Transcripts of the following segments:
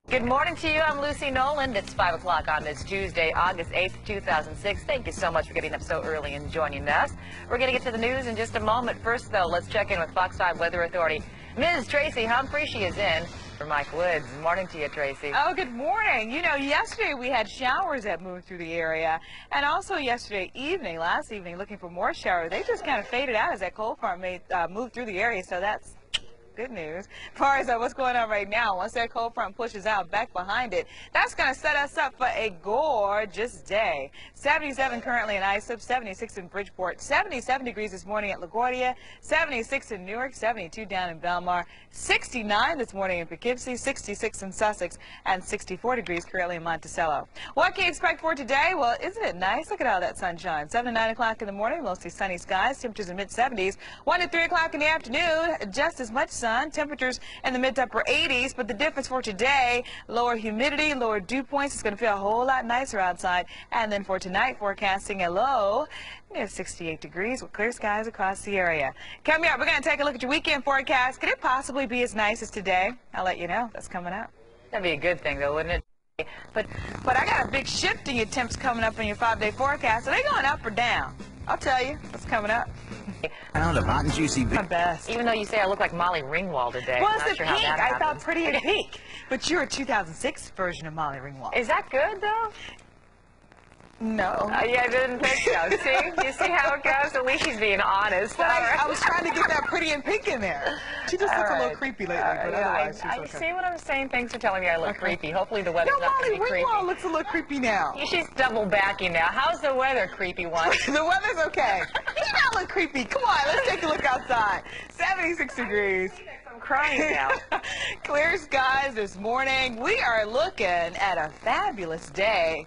Good morning to you. I'm Lucy Noland. It's 5 o'clock on this Tuesday, August 8th, 2006. Thank you so much for getting up so early and joining us. We're going to get to the news in just a moment. First, though, let's check in with Fox 5 Weather Authority. Ms. Tracy Humphrey, she is in for Mike Woods. Good morning to you, Tracy. Oh, good morning. You know, yesterday we had showers that moved through the area. And also yesterday evening, last evening, looking for more showers. They just kind of faded out as that cold front moved through the area. So that's good news. As far as what's going on right now, once that cold front pushes out back behind it, that's going to set us up for a gorgeous day. 77 currently in Islip, 76 in Bridgeport, 77 degrees this morning at LaGuardia, 76 in Newark, 72 down in Belmar, 69 this morning in Poughkeepsie, 66 in Sussex, and 64 degrees currently in Monticello. What can you expect for today? Well, isn't it nice? Look at all that sunshine. 7 to 9 o'clock in the morning, mostly sunny skies, temperatures in mid-70s. 1 to 3 o'clock in the afternoon, just as much sun. Temperatures in the mid to upper 80s, but the difference for today, lower humidity, lower dew points. It's going to feel a whole lot nicer outside. And then for tonight, forecasting a low near 68 degrees with clear skies across the area. Coming up, we're going to take a look at your weekend forecast. Could it possibly be as nice as today? I'll let you know. That's coming up. That'd be a good thing, though, wouldn't it? But I got a big shift in your temps coming up in your 5-day forecast. Are they going up or down? I'll tell you what's coming up. Pound of hot and juicy My best. Even though you say I look like Molly Ringwald today. Well, I'm it's not the sure pink. how that I happens. thought pretty in pink. But you're a 2006 version of Molly Ringwald. Is that good, though? No. Yeah, I didn't think so. See? You see how it goes? At least she's being honest. But All right. I was trying to get that pretty and pink in there. She just looks a little creepy lately, but otherwise she's I okay. see what I'm saying. Thanks for telling me I look creepy. Hopefully the weather's No, not going Molly to be creepy. Ringwald looks a little creepy now. She's double backing now. How's the weather, creepy one? The weather's okay. You don't look creepy. Come on, let's take a look outside. 76 degrees. I'm crying now. Clear skies this morning. We are looking at a fabulous day,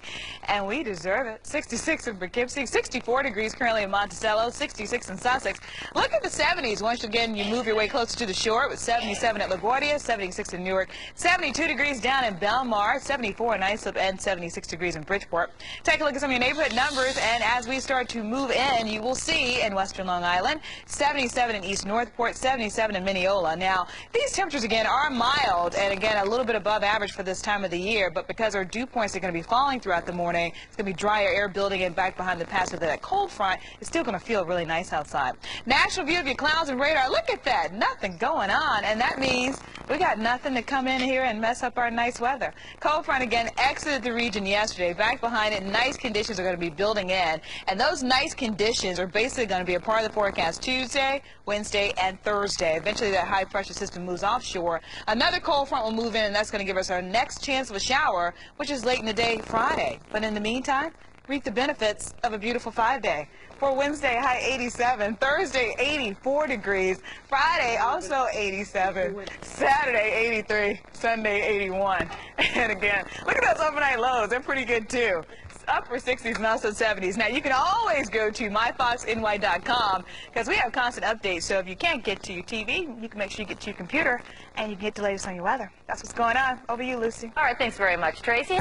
and we deserve it. 66 in Poughkeepsie, 64 degrees currently in Monticello, 66 in Sussex. Look at the 70s once again you move your way closer to the shore with 77 at LaGuardia, 76 in Newark, 72 degrees down in Belmar, 74 in Islip, and 76 degrees in Bridgeport. Take a look at some of your neighborhood numbers, and as we start to move in, you will see in western Long Island, 77 in East Northport, 77 in Mineola. Now, these temperatures again are mild and again a little bit above average for this time of the year, but because our dew points are going to be falling throughout the morning, it's going to be drier air building in back behind the pass of that cold front. It's still going to feel really nice outside. National view of your clouds and radar. Look at that. Nothing going on, and that means we got nothing to come in here and mess up our nice weather. Cold front again exited the region yesterday. Back behind it, nice conditions are going to be building in, and those nice conditions are basically going to be a part of the forecast Tuesday, Wednesday, and Thursday. Eventually that high pressure system moves offshore. Another cold front will move in, and that's going to give us our next chance of a shower, which is late in the day Friday. But in the meantime, reap the benefits of a beautiful 5-day. For Wednesday, high 87. Thursday, 84 degrees. Friday, also 87. Saturday, 83. Sunday, 81. And again, look at those overnight lows. They're pretty good, too. Upper 60s and also 70s. Now, you can always go to myfoxny.com because we have constant updates. So if you can't get to your TV, you can make sure you get to your computer and you can get the latest on your weather. That's what's going on. Over to you, Lucy. All right, thanks very much, Tracy.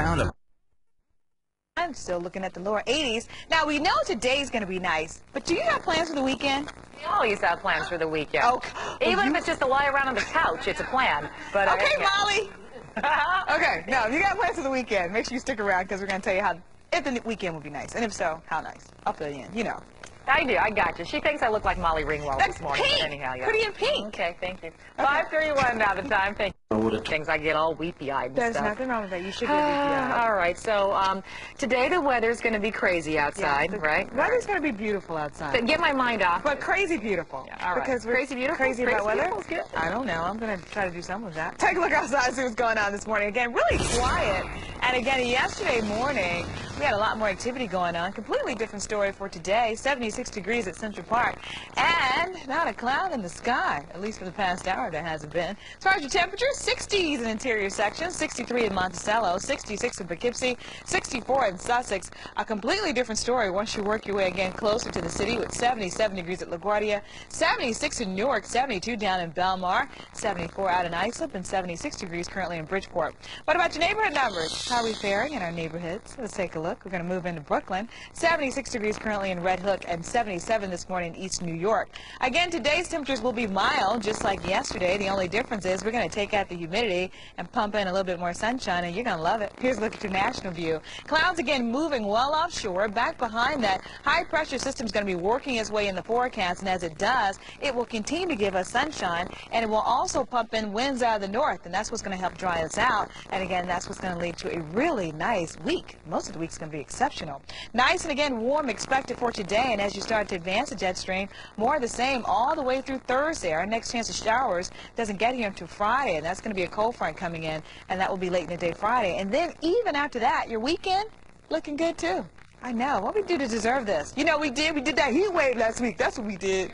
I'm still looking at the lower 80s. Now, we know today's going to be nice, but do you have plans for the weekend? We always have plans for the weekend. Okay. Even if it's just to lie around on the couch, it's a plan. But okay, Molly. Okay, no, if you got plans for the weekend, make sure you stick around because we're going to tell you how if the weekend will be nice. And if so, how nice. I'll fill you in, you know. I do. I got you. She thinks I look like Molly Ringwald That's this morning. pink. But anyhow, yeah. Pretty in pink. Okay, thank you. 5:31 now the time. Thank you. Things I get all weepy-eyed and There's stuff. nothing wrong with that. You should get weepy-eyed. All right. So today the weather's going to be crazy outside, right? The weather's going to be beautiful outside. But get my mind off. But crazy beautiful. Yeah, all right. Because we're crazy beautiful. Crazy about weather. Beautiful's good. I don't know. I'm going to try to do some of that. Take a look outside, see what's going on this morning. Again, really quiet. And again, yesterday morning, we had a lot more activity going on. Completely different story for today. 76 degrees at Central Park. And not a cloud in the sky, at least for the past hour there hasn't been. As far as your temperature, 60s in interior sections, 63 in Monticello, 66 in Poughkeepsie, 64 in Sussex. A completely different story once you work your way again closer to the city with 77 degrees at LaGuardia, 76 in Newark, 72 down in Belmar, 74 out in Islip, and 76 degrees currently in Bridgeport. What about your neighborhood numbers? How are we faring in our neighborhoods? Let's take a look. We're going to move into Brooklyn. 76 degrees currently in Red Hook and 77 this morning in East New York. Again, today's temperatures will be mild, just like yesterday. The only difference is we're going to take out that the humidity and pump in a little bit more sunshine, and you're going to love it. Here's a look at your national view. Clouds again moving well offshore. Back behind that, high pressure system is going to be working its way in the forecast, and as it does, it will continue to give us sunshine, and it will also pump in winds out of the north, and that's what's going to help dry us out. And again, that's what's going to lead to a really nice week. Most of the week's going to be exceptional. Nice and again warm expected for today, and as you start to advance the jet stream, more of the same all the way through Thursday. Our next chance of showers doesn't get here until Friday, and that's going to be a cold front coming in, and that will be late in the day Friday. And then even after that, your weekend looking good too. I know. What we do to deserve this? You know, we did that heat wave last week. That's what we did.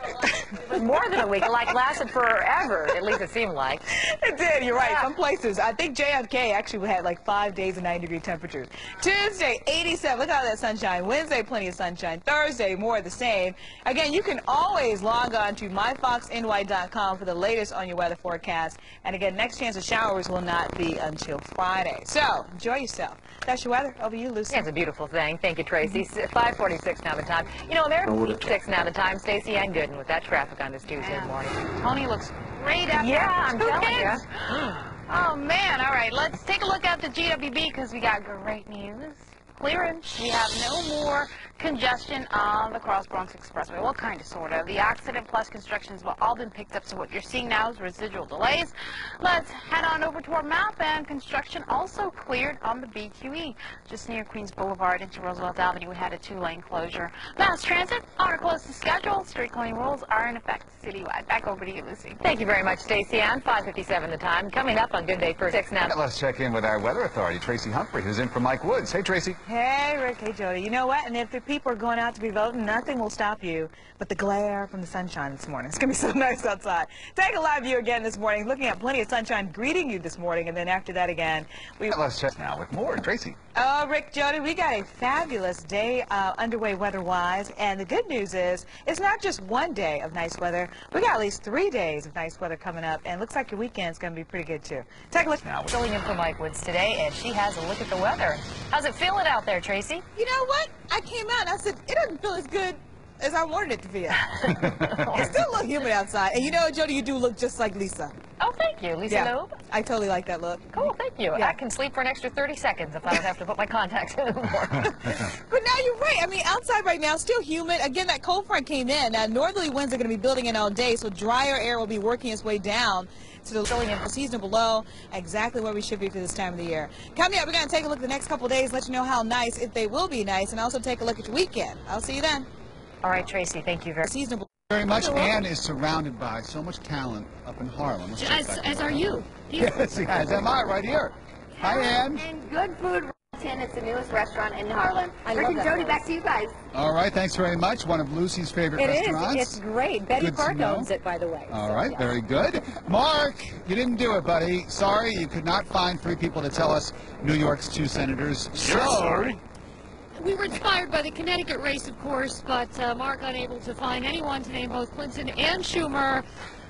It was more than a week. It lasted forever, at least it seemed like. It did. You're right. Some places. I think JFK actually had like 5 days of 90-degree temperatures. Tuesday, 87. Look at all that sunshine. Wednesday, plenty of sunshine. Thursday, more of the same. Again, you can always log on to myfoxny.com for the latest on your weather forecast. And again, next chance of showers will not be until Friday. So, enjoy yourself. That's your weather. Over to you, Lucy. Yeah, it's a beautiful thing. Thank you, Tracy. 5:46 now the time. You know, American 6 now the time. Stacey and Gooden with that traffic on this Tuesday morning. Tony looks great after I'm telling kids. you. Oh, man. All right, let's take a look at the GWB because we got great news. Clearance. We have no more congestion on the Cross Bronx Expressway. Well, kind of, sort of. The accident plus construction has all been picked up, so what you're seeing now is residual delays. Let's head on over to our map, and construction also cleared on the BQE. Just near Queens Boulevard into Roosevelt Avenue, we had a 2-lane closure. Mass transit on or close to schedule. Street cleaning rules are in effect citywide. Back over to you, Lucy. Thank you very much, Stacey. And 5:57 the time. Coming up on Good Day for 6 now. Let's check in with our weather authority, Tracy Humphrey, who's in for Mike Woods. Hey, Tracy. Hey, Rick. Hey, Jody. You know what? And if the people are going out to be voting, nothing will stop you but the glare from the sunshine this morning. It's going to be so nice outside. Take a live view again this morning, looking at plenty of sunshine greeting you this morning, and then after that again, Let's check now with more. Tracy. Oh, Rick, Jody, we got a fabulous day underway weather-wise, and the good news is it's not just one day of nice weather. We got at least 3 days of nice weather coming up, and it looks like your weekend's going to be pretty good, too. Take a look now. Filling in for Mike Woods today, and she has a look at the weather. How's it feeling out there, Tracy? You know what? I came out and I said, it doesn't feel as good as I wanted it to feel. It's still a little humid outside. And you know what, Jody, you do look just like Lisa. Oh, thank you. Lisa Noland? I totally like that look. Cool, thank you. Yeah. I can sleep for an extra 30 seconds if I don't have to put my contacts in anymore. But now you're right. I mean, outside right now, still humid. Again, that cold front came in. Now, northerly winds are going to be building in all day, so drier air will be working its way down to the seasonal below, exactly where we should be for this time of the year. Coming up, we're going to take a look at the next couple of days, let you know how nice, if they will be nice, and also take a look at your weekend. I'll see you then. All right, Tracy, thank you very much. Ann is surrounded by so much talent up in Harlem. As are you. Yes, yes, am I right here? Hi, Ann. And good food. It's the newest restaurant in Harlem. Rick and that Jody, back to you guys. All right, thanks very much. One of Lucy's favorite restaurants. It's great. Betty Good to Park know. owns it, by the way. All So, right, yeah. very good. Mark, you didn't do it, buddy. Sorry, you could not find 3 people to tell us New York's 2 senators. Sorry. We were inspired by the Connecticut race, of course, but Mark unable to find anyone to name both Clinton and Schumer.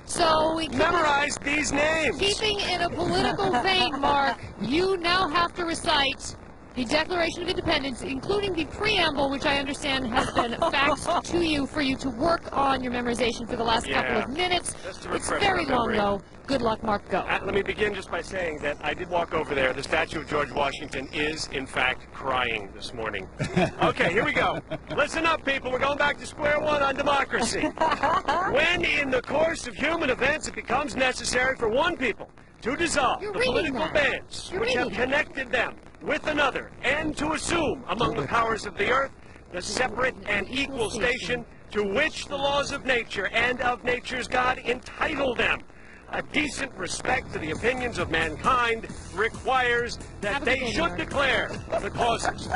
So we Memorize these names. keeping in a political vein, Mark, you now have to recite the Declaration of Independence, including the preamble, which I understand has been faxed to you for you to work on your memorization for the last couple of minutes. Just to It's refresh very my long, memory. though. Good luck, Mark. Go. Let me begin just by saying that I did walk over there. The statue of George Washington is, in fact, crying this morning. Okay, here we go. Listen up, people. We're going back to square one on democracy. When, in the course of human events, it becomes necessary for one people to dissolve You're the reading political that. bands You're which have reading that. connected them with another, and to assume among the powers of the earth the separate and equal station to which the laws of nature and of nature's God entitle them. A decent respect to the opinions of mankind requires that they should declare the causes